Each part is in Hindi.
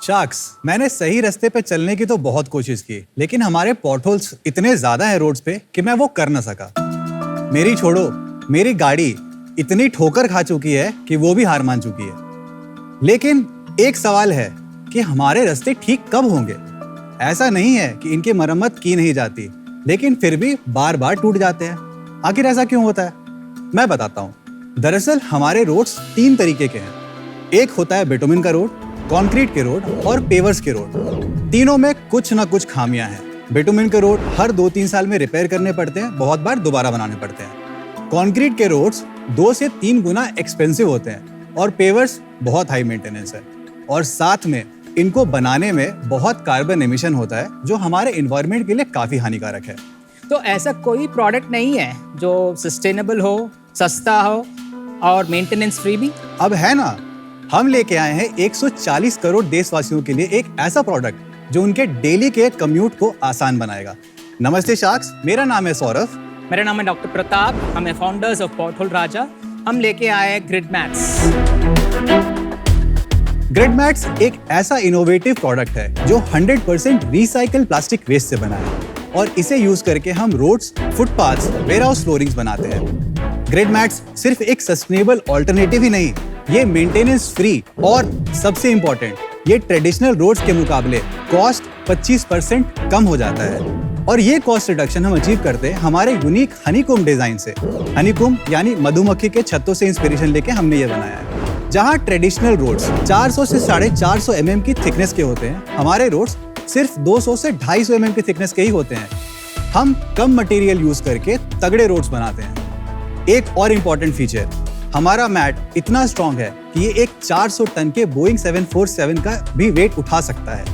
शार्क्स, मैंने सही रास्ते पे चलने की तो बहुत कोशिश की, लेकिन हमारे पॉटहोल्स इतने ज्यादा हैं रोड्स पे कि मैं वो कर ना सका। मेरी छोड़ो, मेरी गाड़ी इतनी ठोकर खा चुकी है कि वो भी हार मान चुकी है। लेकिन एक सवाल है कि हमारे रास्ते ठीक कब होंगे? ऐसा नहीं है कि इनकी मरम्मत की नहीं जाती, लेकिन फिर भी बार बार टूट जाते हैं। आखिर ऐसा क्यों होता है? मैं बताता हूँ। दरअसल हमारे रोड्स 3 तरीके के हैं। एक होता है बिटुमिन का रोड, कंक्रीट के रोड और पेवर्स के रोड। तीनों में कुछ ना कुछ खामियां हैं। बिटुमिन के रोड हर 2-3 साल में रिपेयर करने पड़ते हैं, बहुत बार दोबारा बनाने पड़ते हैं। कंक्रीट के रोड्स 2 से 3 गुना एक्सपेंसिव होते हैं और पेवर्स बहुत हाई मेंटेनेंस है, और साथ में इनको बनाने में बहुत कार्बन एमिशन होता है जो हमारे एनवायरनमेंट के लिए काफी हानिकारक है। तो ऐसा कोई प्रोडक्ट नहीं है जो सस्टेनेबल हो, सस्ता हो और मेंटेनेंस फ्री भी? अब है ना। हम लेके आए हैं 140 करोड़ देशवासियों के लिए एक ऐसा प्रोडक्ट जो उनके डेली के कम्यूट को आसान बनाएगा। नमस्ते शार्क्स, मेरा नाम है सौरभ। मेरा नाम है डॉक्टर प्रताप। हम हैं फाउंडर्स ऑफ पॉटहोल राजा। हम लेके आए हैं ग्रिड मैट्स। ग्रिड मैट्स एक ऐसा इनोवेटिव प्रोडक्ट है जो 100% रिसाइकल प्लास्टिक वेस्ट से बना है, और इसे यूज करके हम रोड्स, फुटपाथ्स, वेयरहाउस फ्लोरिंग्स बनाते हैं। ग्रिड मैट्स सिर्फ एक सस्टेनेबल ऑल्टरनेटिव ही नहीं, ये मेंटेनेंस फ्री और सबसे इम्पोर्टेंट, ये ट्रेडिशनल रोड्स के मुकाबले कॉस्ट 25% कम हो जाता है। और ये कॉस्ट रिडक्शन हम अचीव करते हैं हमारे यूनिक हनीकॉम्ब डिजाइन से। हनीकॉम्ब यानी मधुमक्खी के छत्तों से इंस्पिरेशन लेके हमने ये बनाया है। जहाँ ट्रेडिशनल रोड्स 400 से 450 mm की थिकनेस के होते हैं, हमारे रोड्स सिर्फ 200 से 250 mm की थिकनेस के ही होते हैं। हम कम मटेरियल यूज करके तगड़े रोड्स बनाते हैं। एक और इम्पोर्टेंट फीचर, हमारा मैट इतना स्ट्रॉन्ग है कि ये एक 400 टन के बोइंग 747 का भी वेट उठा सकता है।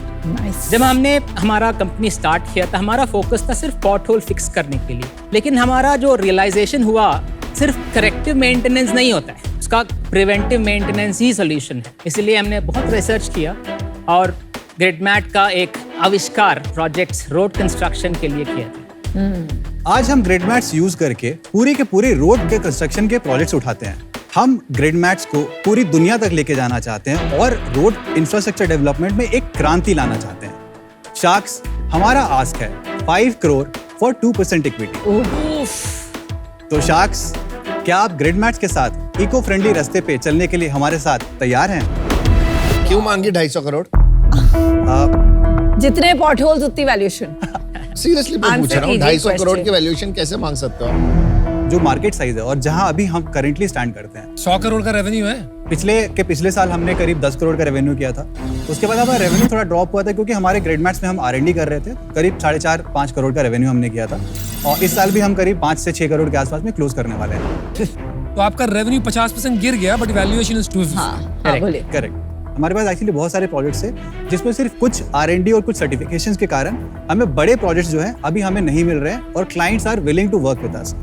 जब हमने हमारा कंपनी स्टार्ट किया था, हमारा फोकस था सिर्फ पॉटहोल फिक्स करने के लिए, लेकिन हमारा जो रियलाइजेशन हुआ, सिर्फ करेक्टिव मेंटेनेंस नहीं होता है, उसका प्रिवेंटिव मेंटेनेंस ही सोल्यूशन है। इसलिए हमने बहुत रिसर्च किया और ग्रिड मैट का एक आविष्कार प्रोजेक्ट्स रोड कंस्ट्रक्शन के लिए किया था। आज हम ग्रिड मैट्स यूज करके पूरी के पूरे रोड के कंस्ट्रक्शन के प्रोजेक्ट्स उठाते हैं। हम ग्रिड मैट्स को पूरी दुनिया तक लेके जाना चाहते हैं और रोड इंफ्रास्ट्रक्चर डेवलपमेंट में एक क्रांति लाना चाहते हैं। शार्क्स, हमारा आस्क है 5 करोड़ फॉर 2% इक्विटी। तो शार्क्स, क्या आप ग्रिड मैट्स के साथ इको फ्रेंडली रास्ते पे चलने के लिए हमारे साथ तैयार हैं? क्यों मांगी 250 करोड़? जितने पॉटहोल्स उतनी वैल्यूएशन। सीरियसली मैं पूछ रहा हूँ, 250 करोड़ की वैल्यूएशन कैसे मांग सकते हो आप? जो मार्केट साइज है और जहां अभी हम करेंटली स्टैंड करते हैं, 100 करोड़ का रेवेन्यू है। पिछले साल हमने करीब 10 करोड़ का रेवेन्यू किया था। उसके बाद हमारा रेवेन्यू थोड़ा ड्रॉप हुआ था क्योंकि हमारे ग्रिड मैट्स में हम R&D कर रहे थे। करीब 4.5-5 करोड़ का रेवेन्यू हमने किया था, और इस साल भी हम करीब 5 से 6 करोड़ के आसपास में क्लोज करने वाले हैं। तो आपका रेवेन्यू 50% गिर गया, बट वैल्यूएशन इज 250। करेक्ट। हमारे पास एक्चुअली बहुत सारे प्रोजेक्ट्स हैं जिसमें सिर्फ कुछ R&D और कुछ सर्टिफिकेशंस के कारण हमें बड़े प्रोजेक्ट्स जो हैं अभी हमें नहीं मिल रहे हैं, और clients are willing to work with us.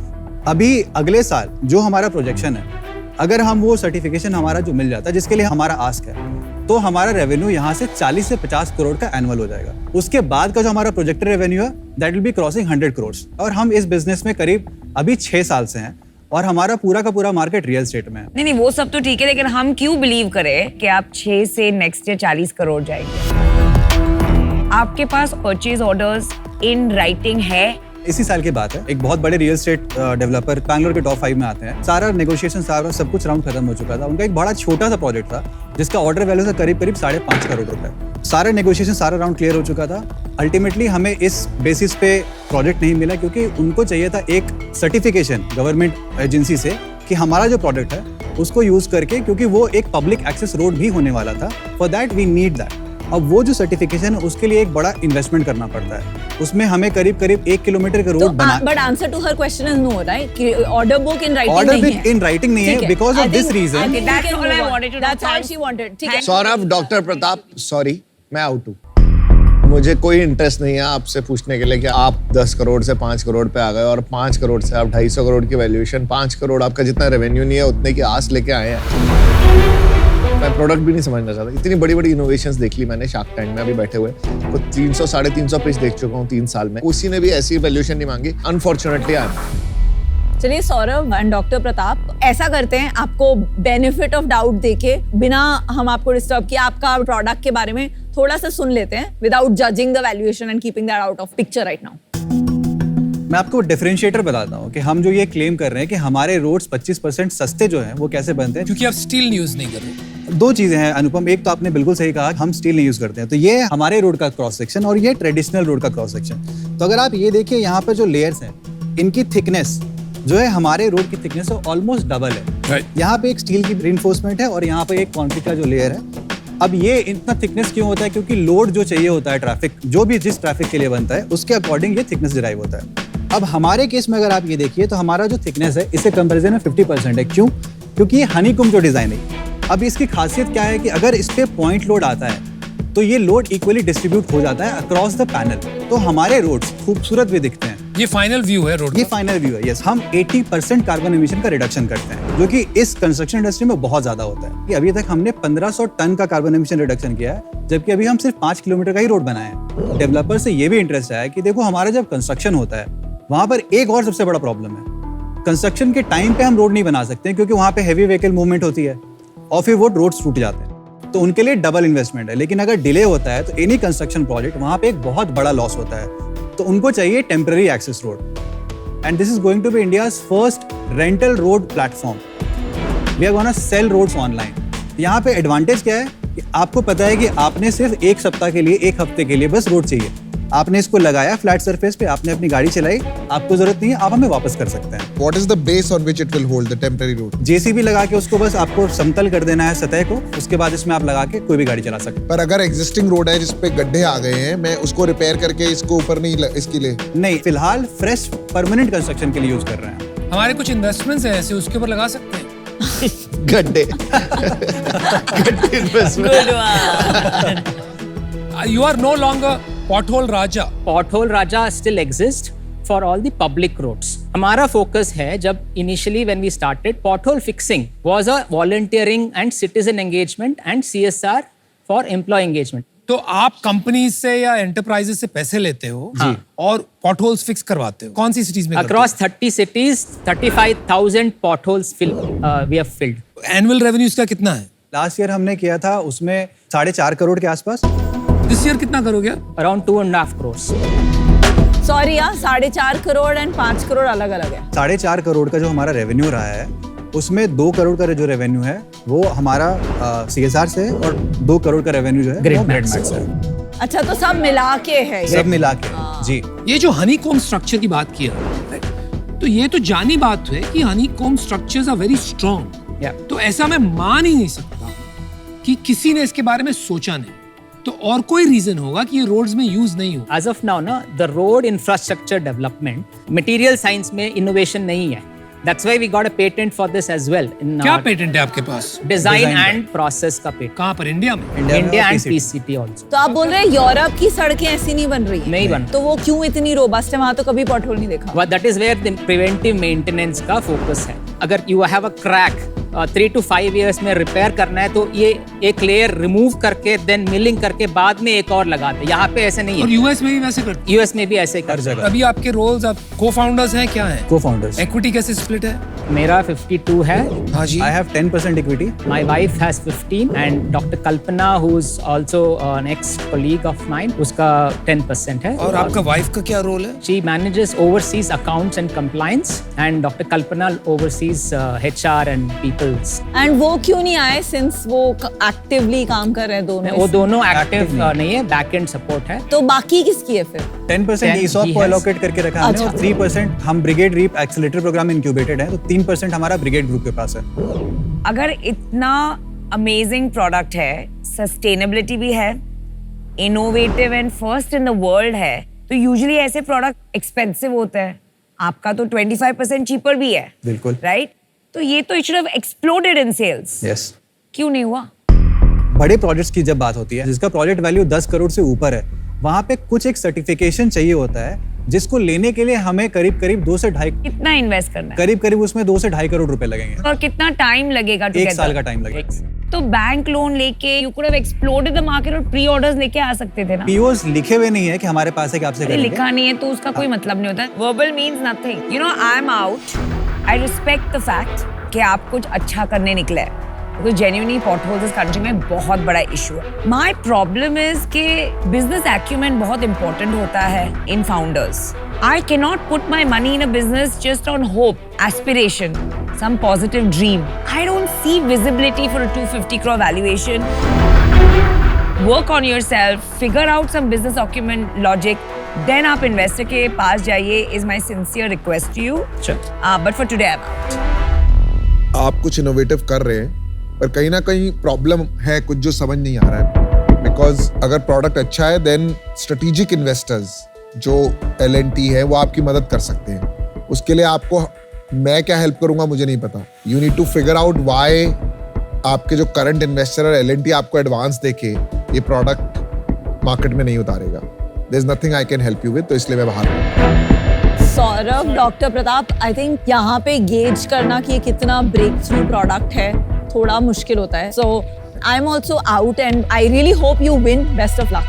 अभी अगले साल जो हमारा प्रोजेक्शन है, अगर हम वो सर्टिफिकेशन हमारा जो मिल जाता है जिसके लिए हमारा आस्क है, तो हमारा रेवेन्यू यहाँ से 40 से 50 करोड़ का एनुअल हो जाएगा। उसके बाद का जो हमारा प्रोजेक्टेड रेवेन्यू है, that will be crossing 100 crore. और हम इस बिजनेस में करीब अभी 6 साल से हैं, और हमारा पूरा का पूरा मार्केट रियल एस्टेट में है। नहीं, वो सब तो ठीक है, लेकिन हम क्यों बिलीव करें कि आप 6 से नेक्स्ट ईयर 40 करोड़ जाएंगे? आपके पास परचेज ऑर्डर्स इन राइटिंग है? इसी साल की बात है, एक बहुत बड़े रियल एस्टेट डेवलपर बैंगलोर के टॉप 5 में आते हैं। सारा नेगोशिएशन, सारा सब कुछ राउंड खत्म हो चुका था। उनका एक बड़ा छोटा सा प्रोजेक्ट था जिसका ऑर्डर वैल्यू था करीब 5.5 करोड़ रुपए। सारे नेगोशिएशन, सारा राउंड क्लियर हो चुका था। अल्टीमेटली हमें इस बेसिस पे प्रोजेक्ट नहीं मिला क्योंकि उनको चाहिए था एक सर्टिफिकेशन गवर्नमेंट एजेंसी से कि हमारा जो प्रोडक्ट है उसको यूज करके, क्योंकि वो एक पब्लिक एक्सेस रोड भी होने वाला था। For that we need that. अब वो जो सर्टिफिकेशन है उसके लिए एक बड़ा इन्वेस्टमेंट करना पड़ता है। उसमें हमें करीब 1 किलोमीटर का रोड बना। But answer to her question is no, right? कि order book in writing order नहीं है। बुक इन राइटिंग नहीं है because of this reason. That's all I wanted to know. That's all she wanted. ठीक है। सौरभ, डॉक्टर प्रताप, सॉरी मैं आउट हूँ। मुझे कोई इंटरेस्ट नहीं है आपसे पूछने के लिए कि आप 10 करोड़ से 5 करोड़ पे आ गए और 5 करोड़ से आप 250 करोड़ की वैल्यूएशन, 5 करोड़ आपका जितना रेवेन्यू नहीं है उतने की आस लेके आए हैं। मैं प्रोडक्ट भी नहीं समझना चाहता। इतनी बड़ी बड़ी इनोवेशंस देख ली मैंने शार्क टैंक में अभी बैठे हुए। तो 300-350 पिच देख चुका हूँ 3 साल में, उसी ने भी ऐसी वैल्यूएशन नहीं मांगी। अनफॉर्चुनेटली चलिए सौरभ एंड डॉक्टर प्रताप, ऐसा करते हैं, आपको बेनिफिट ऑफ डाउट देके, बिना हम आपको डिस्टर्ब किए, आपका प्रोडक्ट के बारे में थोड़ा सा सुन लेते हैं without judging the valuation and keeping that out of picture right now. मैं आपको डिफरेंशिएटर बताता हूँ कि हम जो ये क्लेम कर रहे हैं कि हमारे रोड्स 25% सस्ते जो हैं वो कैसे बनते हैं। क्योंकि आप स्टील यूज नहीं कर रहे। दो चीजें हैं अनुपम, एक तो आपने बिल्कुल सही कहा, हम स्टील नहीं यूज करते हैं, तो ये हमारे रोड का क्रॉस सेक्शन और ये ट्रेडिशनल रोड का क्रॉस सेक्शन। तो अगर आप ये देखिए यहाँ पर जो लेयर्स हैं इनकी थिकनेस जो है हमारे रोड की थिकनेस है ऑलमोस्ट डबल है। यहाँ पे एक स्टील की रिइंफोर्समेंट है और यहाँ पे एक कंक्रीट का जो लेयर है। अब ये इतना थिकनेस क्यों होता है? क्योंकि लोड जो चाहिए होता है ट्रैफिक, जो भी जिस ट्रैफिक के लिए बनता है उसके अकॉर्डिंग ये थिकनेस डिराइव होता है। अब हमारे केस में अगर आप ये देखिए तो हमारा जो थिकनेस है इससे कंपैरिजन में 50% है। क्यों? क्योंकि ये हनीकॉम्ब जो डिजाइन है। अब इसकी खासियत क्या है कि अगर इस पे पॉइंट लोड आता है तो ये लोड इक्वली डिस्ट्रीब्यूट हो जाता है अक्रॉस द पैनल, तो हमारे रोड्स खूबसूरत भी दिखते हैं। ये फाइनल व्यू है रोड ये फाइनल व्यू है। यस, हम 80% कार्बन एमिशन का रिडक्शन करते हैं, जो कि इस कंस्ट्रक्शन इंडस्ट्री में बहुत ज्यादा होता है। कि अभी तक हमने 1500 टन का कार्बन एमिशन रिडक्शन किया है, जबकि अभी हम सिर्फ 5 किलोमीटर का ही रोड बनाए हैं। डेवलपर से ये भी इंटरेस्ट है कि देखो हमारा जब कंस्ट्रक्शन होता है वहां पर एक और सबसे बड़ा प्रॉब्लम है, कंस्ट्रक्शन के टाइम पे हम रोड नहीं बना सकते क्योंकि वहां पे हैवी व्हीकल मूवमेंट होती है और फिर वो रोड्स टूट जाते हैं, तो उनके लिए डबल इन्वेस्टमेंट है। लेकिन अगर डिले होता है तो एनी कंस्ट्रक्शन प्रोजेक्ट वहां पे एक बहुत बड़ा लॉस होता है, तो उनको चाहिए temporary access road. And this is going to be India's first rental road platform. We are gonna sell roads online. यहाँ पे एडवांटेज क्या है कि आपको पता है कि आपने सिर्फ एक सप्ताह के लिए, एक हफ्ते के लिए बस रोड चाहिए, आपने इसको लगाया फ्लैट सरफेस पे, आपने अपनी गाड़ी चलाई, आपको जरूरत नहीं है, आप हमें वापस कर सकते हैं। What is the base on which it will hold the temporary road? JCB लगा के उसको बस आपको समतल कर देना है सतह को, उसके बाद इसमें आप लगा के कोई भी गाड़ी चला सकते पर अगर एग्जिस्टिंग रोड है जिसपे गड्ढे आ गए हैं, मैं उसको रिपेयर करके इसको ऊपर नहीं इसके लिए हैं। नहीं, फिलहाल फ्रेश परमानेंट कंस्ट्रक्शन के लिए यूज कर रहे हैं। हमारे कुछ इन्वेस्टमेंट्स हैं ऐसे, उसके ऊपर लगा सकते हैं। गड्ढे Good one. You are no longer pothole raja. Pothole Raja still exists for all the public roads. हमारा focus है, जब initially when we started, pothole fixing was a volunteering and citizen engagement and CSR for employee engagement. तो आप कंपनी से या एंटरप्राइजेस से पैसे लेते हो और पॉटहोल्स फिक्स करवाते हो। कौन सी सिटीज में? Across 30 cities, 35,000 potholes we have filled. Annual revenue इसका कितना है? लास्ट ईयर हमने किया था उसमें 4.5 करोड़ के आसपास। दिस ईयर कितना करोगे? Around 2.5 crores. सॉरी यार, 4.5 करोड़ एंड 5 करोड़ अलग अलग है। 4.5 करोड़ का जो हमारा रेवेन्यू रहा है उसमें 2 करोड़ का जो रेवेन्यू है वो हमारा CSR से है और 2 करोड़ का रेवेन्यू जो है Grid वो ग्रिड Max मैक्स है। अच्छा, तो सब मिला के है ये। सब मिला के जी। ये जो हनीकॉम्ब स्ट्रक्चर की बात किया, तो ये तो जानी बात है कि honeycomb structures are very strong. तो ऐसा मैं मान ही नहीं सकता कि किसी ने इसके बारे में सोचा नहीं, तो और कोई रीजन होगा कि ये रोड्स में यूज नहीं हो। As of now, ना, the road infrastructure development, material science में innovation नहीं है. That's why we got a patent for this as well. In क्या पेटेंट है आपके पास? design and process का patent. कहाँ पर? इंडिया में? India and PCT. PCT also. तो आप बोल रहे हैं यूरोप की सड़कें ऐसी नहीं बन रही हैं? नहीं बन। तो वो क्यों इतनी रोबस्ट है? वहां तो कभी पॉटहोल नहीं देखा। But that is where the preventive maintenance का focus है. अगर you have a crack 3 to 5 years में रिपेयर करना है तो ये एक लेयर रिमूव करके देन मिलिंग करके बाद में एक और लगाते हैं। यहाँ पे ऐसे नहीं और है। यूएस में भी वैसे करते यूएस में भी ऐसे ही हर करते हैं। जगह अभी आपके रोल्स, आप को-फाउंडर्स हैं, क्या हैं? को-फाउंडर्स। इक्विटी कैसे स्प्लिट है? मेरा 52 है। हाँ जी। I have 10% equity. My wife has 15 and Dr. Kalpana, who's also an ex-colleague of mine, उसका 10% है। और आपका वाइफ का क्या रोल है? She manages overseas accounts and compliance and Dr. Kalpana oversees HR and people's. And वो क्यों नहीं आए सिंस वो एक्टिवली काम कर रहे हैं दोनों? वो दोनों एक्टिव Active नहीं है, बैक एंड सपोर्ट है। तो बाकी किसकी है फिर? 10% ESOP he को has. एलोकेट करके रखा हमने और अच्छा। 3% हम Brigade REAP accelerator program incubated है, तो 3% हमारा ब्रिगेड ग्रुप के पास है। अगर इतना अमेजिंग प्रोडक्ट है, सस्टेनेबिलिटी भी है, innovative and first in the world है, तो यूजुअली ऐसे प्रोडक्ट एक्सपेंसिव होते हैं। आपका तो 25% चीपर भी है। बिल्कुल। राइट? तो ये तो it should have exploded in sales. Yes. क्यों नहीं हुआ? बड़े प्रोजेक्ट्स की जब बात होती है जिसका प्रोजेक्ट वैल्यू 10 करोड़ से ऊपर है, वहां पे कुछ एक सर्टिफिकेशन चाहिए होता है जिसको लेने के लिए हमें करीब 2 से 2.5 कितना इन्वेस्ट करना है? करीब उसमें 2 से 2.5 करोड़ रुपए लगेंगे। और कितना टाइम लगेगा? 1 साल का टाइम लगेगा। तो बैंक लोन लेके you could have exploded the market और प्री ऑर्डर्स लेके आ सकते थे ना। पीओस लिखे हुए नहीं है कि हमारे पास है कि आपसे अरे करेंगे। लिखा नहीं है तो उसका कोई मतलब नहीं होता। Verbal means nothing. You know, I am out. I respect the fact कि आप कुछ अच्छा करने निकले, Because genuinely potholes इस country में बहुत बड़ा issue है. My problem is कि business acumen बहुत important होता है in founders. I cannot put my money in a business just on hope, aspiration, some positive dream. I don't see visibility for a 250 crore valuation. Work on yourself, figure out some business acumen logic, then आप investor के पास जाइए is my sincere request to you. Sure. But for today I'm out. आप कुछ इनोवेटिव कर रहे हैं पर कहीं ना कहीं प्रॉब्लम है कुछ जो समझ नहीं आ रहा है बिकॉज अगर प्रोडक्ट अच्छा है देन स्ट्रेटेजिक इन्वेस्टर्स जो L&T है वो आपकी मदद कर सकते हैं उसके लिए आपको मैं क्या हेल्प करूंगा मुझे नहीं पता you need to figure out why आपके जो करंट इन्वेस्टर है L&T आपको एडवांस देके ये प्रोडक्ट मार्केट में नहीं उतारेगा there is nothing I can help you with तो इसलिए मैं बाहर हूं Saurabh, doctor Pratap, I think यहाँ पे गेज करना कि ये कितना ब्रेक थ्रू प्रोडक्ट है थोड़ा मुश्किल होता है. So I am also out and I really hope you win. Best of luck.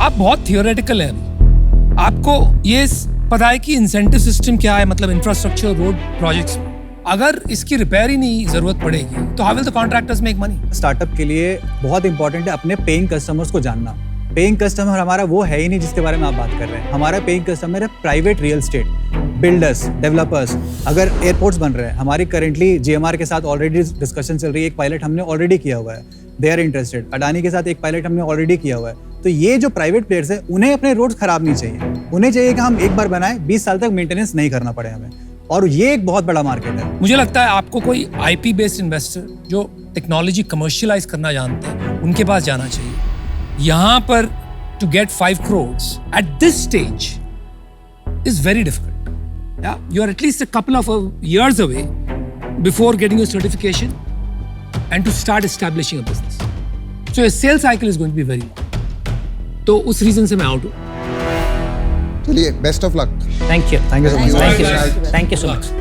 आप बहुत थियोरेटिकल हैं. आपको ये पता है कि इंसेंटिव सिस्टम क्या है, मतलब इंफ्रास्ट्रक्चर रोड प्रोजेक्ट्स में अगर इसकी रिपेयर ही नहीं जरूरत पड़ेगी तो how will the contractors make money? Startup के लिए बहुत इंपॉर्टेंट है अपने पेइंग कस्टमर्स को जानना. पेइंग कस्टमर हमारा वो है ही नहीं जिसके बारे में आप बात कर रहे हैं. हमारा पेइंग कस्टमर है private real estate builders, developers. अगर एयरपोर्ट्स बन रहे हैं, हमारी करेंटली GMR के साथ ऑलरेडी डिस्कशन चल रही है. एक पायलट हमने ऑलरेडी किया हुआ है, दे आर इंटरेस्टेड. अडानी के साथ एक पायलट हमने ऑलरेडी किया हुआ है. तो ये जो प्राइवेट प्लेयर्स है उन्हें अपने रोड्स खराब नहीं चाहिए. उन्हें चाहिए कि हम एक बार बनाए 20 साल तक मेंटेनेंस नहीं करना पड़े हमें. और ये एक बहुत बड़ा मार्केट है. मुझे लगता है आपको कोई IP बेस्ड इन्वेस्टर जो टेक्नोलॉजी कमर्शियलाइज करना जानते हैं उनके पास जाना चाहिए. यहाँ पर to get 5 crores at this stage is very difficult. Yeah, you are at least a couple of years away before getting your certification and to start establishing a business. So your sales cycle is going to be very long. तो उस reason से मैं out हूँ. चलिए best of luck thank you so much. Thank you so much.